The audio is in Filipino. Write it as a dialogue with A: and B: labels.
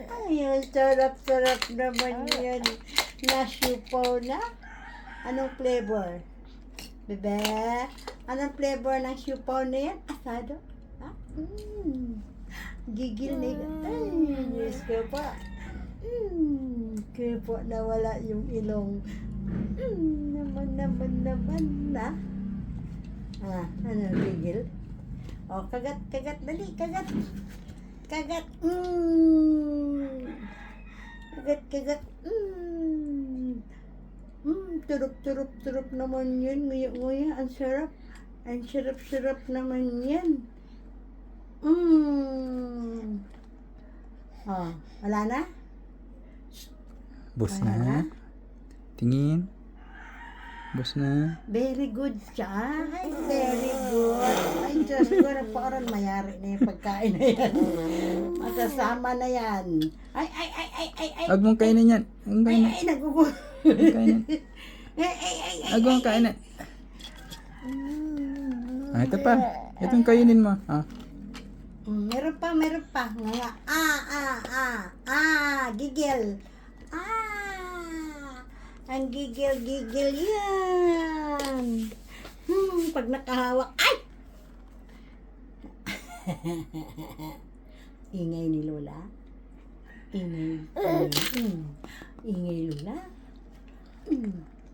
A: Ay, ang sarap-sarap naman yan. Na-siupaw na. Anong flavor? Bebe? Anong flavor ng siupaw na yan? Asado? Ha? Gigil na yun. Ay, Diyos ko pa. Kaya po nawala yung ilong. Naman na. Ano, gigil? O, kagat, dali, kagat. Kagat, Kagat. Turup naman yun. Nguya, ang sarap. Ang sarap naman yan. Wala na?
B: Bus
A: Wala na?
B: na. Tingin. Bus na.
A: Very good siya. Ay, very good. Ay, Diyos ko, parang mayari na yung pagkain na yan. Masasama na yan. Ay.
B: Huwag mong kainin yan. Huwag mong kainin.
A: Ay, nagugulo.
B: Huwag mong kainin.
A: Ay.
B: Huwag mong kainin. Ito pa. Itong kainin mo.
A: Meron pa. Nga. Gigil. Ang gigil yan. Pag nakahawak, ay! Ingay ni Lola. Ingay Lola.